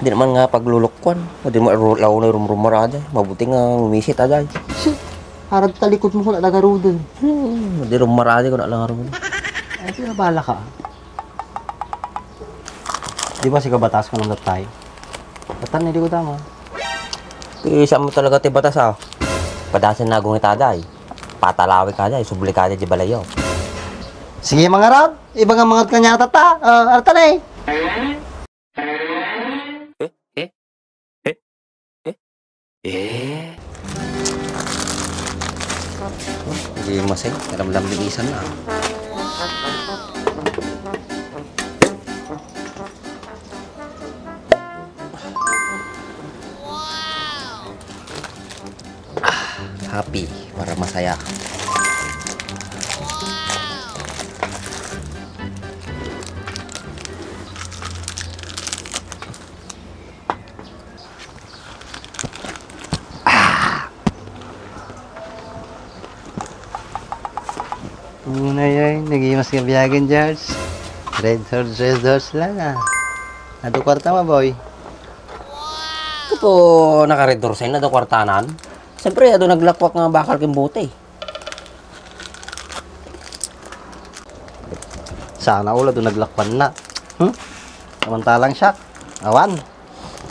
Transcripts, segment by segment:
Hindi naman nga paglulukwan. Hindi mo law na rumrumara dyan. Mabuti nga umisit dyan. Shit, harap talikod mo ko na lagaro dun. Hindi rumara dyan ko na lang rin. Ay, pinabala ka. Di ba si kabatas ko nung latay? Batan, hindi ko tama. Isa mo talaga tibatas Padasan na agong itaday. Patalawi ka dyan, subli ka dyan di balayo. Sige mga rab, iba nga mga kanya tata. Artan eh. Hindi masay, karamdam linisan na. Happy, para masaya. Muna yun, nag-imas ka biyagan, George. Red horse lang Ato kwarta mo, boy. Ito po, naka-redor sign na do kwartanan. Siyempre, ito naglakwak nga bakal kimbuti. Sana ulo doon naglakpan na. Samantalang siya. Awan.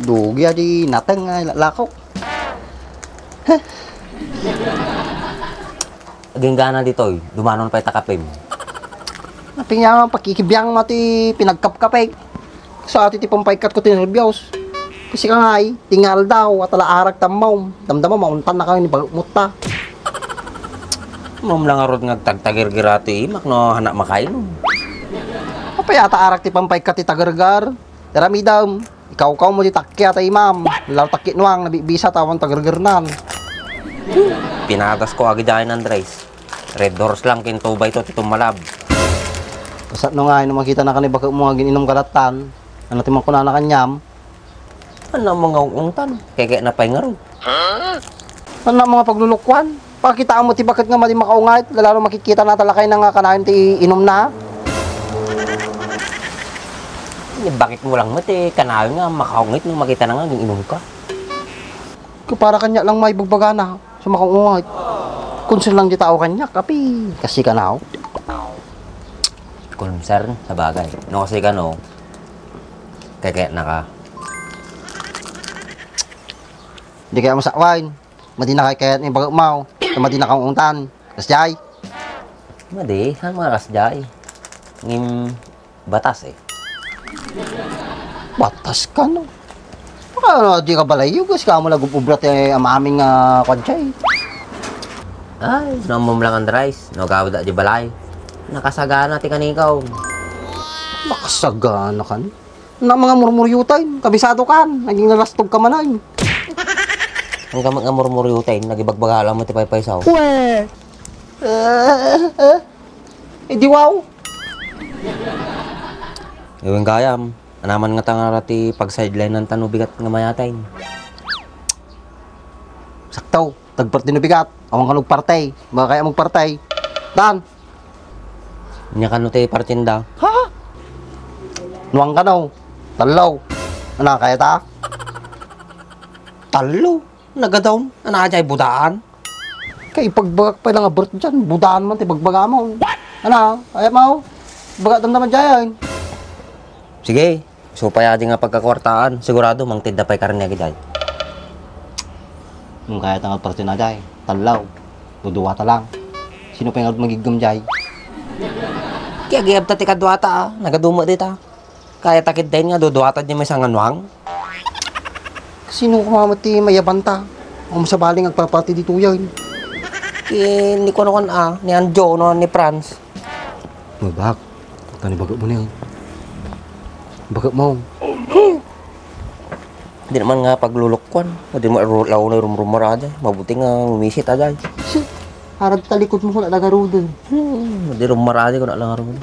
Dugi di nateng lakok. Aging dito, dumanon pa itakapim. Napingyan ang pakikibiyang mati pinagkapkapay. Sa ati ti pampaykat ko tinirbiyaws. Kasi ka nga tingal daw at alaarag tamaw. Damdama mauntan na kami ni Bagmuta. Mam lang arod nga tagtagir-girati imak no hanak makain. Papayata arak ti pampaykat ti tagargar. Darami daw. Ikaw mo ti takya ta imam. Lalo takit nuang nabibisa tawang tagargarnan. Pinatas ko agi dyan Andres. Red doors lang kinto ba ito titong malab. Kasat no nga makita na kanibaka mo nga gininom kalatan. Ano ti man kuna na kanyam. Ano mga ungtan? Kaya na pa'y nga rin. Ano mga paglulukwan? Pakita mo ti bakit nga mali makaungay. Lalo makikita na talakay na nga kanahin ti inom na. Bakit mo lang mati? Kanawin nga makaungit nung makita na nga yung inom ka. Para kanya lang may bagbaga na. Sa makaungay. Concern lang di tao kanya. Kapi. Kasi ka na Concern sa bagay. No kasi ka no. Kaya na ka. Hindi kaya masakwain. Madi na kaya ni baga umaw. Madi na kang ungtan. Kasjay. Madi, saan mga kasjay? Ngim batas eh. Batas ka no. Baka di ka balayo. Kasi ka mo lagupubrat ang aming kwadsay. Ay, namam lang ang rice. No gawda di balay. Nakasagana ti kanikaw. Nakasagana ka na mga murmuryutay. Kabisado ka. Naging nalastog ka manay. Ang gamang nga murmuryutay, nagibagbagala mo ti paypaysaw. Uwe! Di wow! Iwing gayam, anaman nga tanga ti pag-sideline ng tanubigat nga mayatay. Saktaw, tagparti na bigat. Awang ka partay. Baka kaya magpartay. Dan! Nya kano ti partinda. Ha? Nuwang ka no. Talaw. Ano, kaya ta? Talo, nagadaw, anajay budaan. Kaya ipagbagak pa lang abort dyan. Budaan man, tibagbaga mo. Ano, kaya mo? Bagat naman dyan. Sige, so payadi nga pagkakwartaan. Sigurado, mang tinda pa'y karne agad. Kaya ta magparti na dyan. Talaw. Duduwata lang. Sino pa yung magigam dyan? Kaya gayab ta ti kadwata nagaduma dita. Kaya takit din nga duduwata di may sanganwang. Sino kumamati mayabanta? Ang masabaling agpapati dito yan. Kaya ni ko ni Anjo, no, ni Franz. Mabak. Tani bagat mo na yan. Bagat mo. Hindi naman nga paglulukwan. Hindi mo law na rumrumara dyan. Mabuti nga umisit dyan. Shit. Harap talikod mo ko na lagaro dun. Hindi rumara dyan ko na lang rin.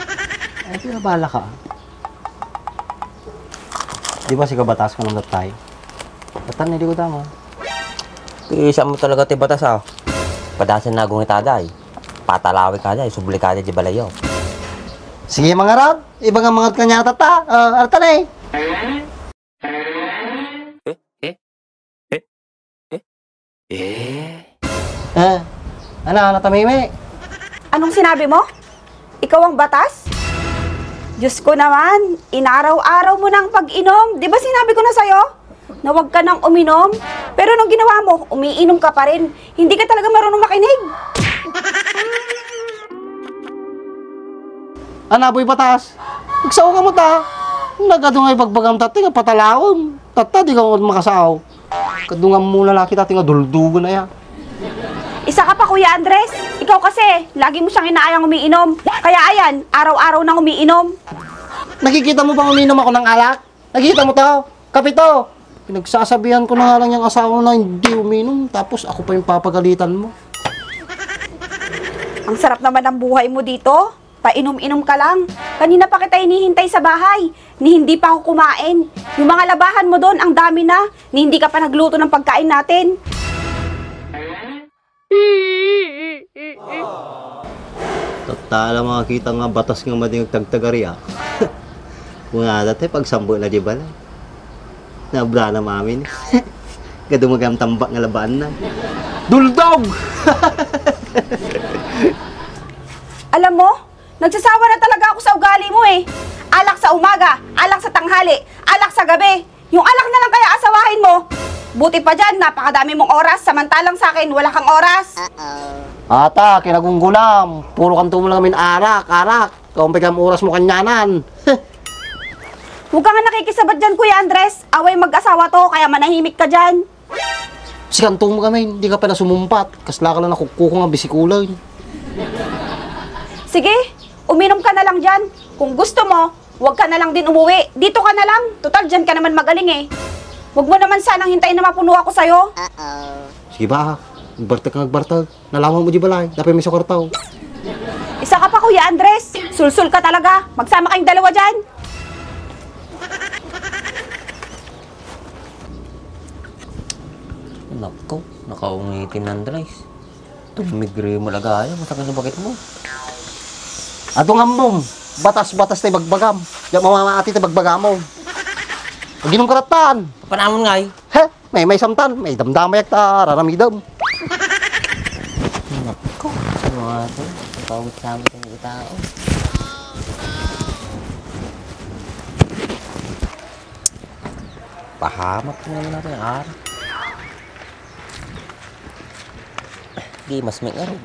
Ay, pinabala ka. Di ba si kabatas ko nung latay? Batan, hindi ko tama. Isa mo talaga ti batas Padasan na agong itaday. Patalawi ka dyan, subli ka dyan di balayo. Sige mga rab, iba nga mga kanya tata. Artan eh. Ano, natamimi? Anong sinabi mo? Ikaw ang batas? Diyos ko naman, inaraw-araw mo ng pag-inom. Di ba sinabi ko na sa'yo? Na huwag ka nang uminom. Pero nung ginawa mo, umiinom ka pa rin. Hindi ka talaga marunong makinig. Boy batas? Nagsaw ka mo ta. Nagadungay bagbagam tati nga patalaon. Tata, di ka makasaw. Kadungam muna laki tati nga duldugo na ya. Isa ka pa, Kuya Andres. Ikaw kasi, lagi mo siyang inaayang umiinom. Kaya ayan, araw-araw nang umiinom. Nakikita mo bang uminom ako ng alak? Nakikita mo to? Kapito! Pinagsasabihan ko na nga lang yung asawa na hindi uminom. Tapos ako pa yung papagalitan mo. Ang sarap naman ng buhay mo dito. Painom-inom ka lang. Kanina pa kita hinihintay sa bahay. Ni hindi pa ako kumain. Yung mga labahan mo doon, ang dami na. Ni hindi ka pa nagluto ng pagkain natin. Totala makakita nga batas nga mading tagtagari ah. Kung nga dati pagsambo na di ba na? Nabra na mamin. Gadumagam tambak nga labaan na. Duldog! Alam mo, nagsasawa na talaga ako sa ugali mo eh. Alak sa umaga, alak sa tanghali, alak sa gabi. Yung alak na lang kaya asawahin mo. Buti pa dyan, napakadami mong oras, samantalang sa akin, wala kang oras. Ata, kinagunggulam. Puro kanto mo lang kami arak. Kaumpay kang oras mo kanyanan. Huwag ka nga nakikisabat dyan, Kuya Andres. Away mag-asawa to, kaya manahimik ka dyan. Si kanto mo kami, hindi ka pala sumumpat. Kasla ka lang nakukuha nga bisikulan. Sige, uminom ka na lang dyan. Kung gusto mo, huwag ka na lang din umuwi. Dito ka na lang. Total, dyan ka naman magaling eh. Huwag mo naman sanang hintayin na mapuno ako sa'yo. Sige ba, nagbartag. Nalaman mo di balay, dapat may sukartaw. Isa ka pa, Kuya Andres. Sulsul ka talaga. Magsama kayong dalawa dyan. Nako, nakaungitin ng Andres. Tumigre mo lagaya, masakit na bakit mo. Ato nga mom, batas-batas tayo bagbagam. Diyan mamamaati tayo bagbagam mo. Pag inom karatan. Panamon nga eh. He, may samtan, may damdamayak ta, raramidam. Nako, sino nga ito? Pawit-samit ang tao. Pahamak na naman natin ang araw. Di, mas may arod.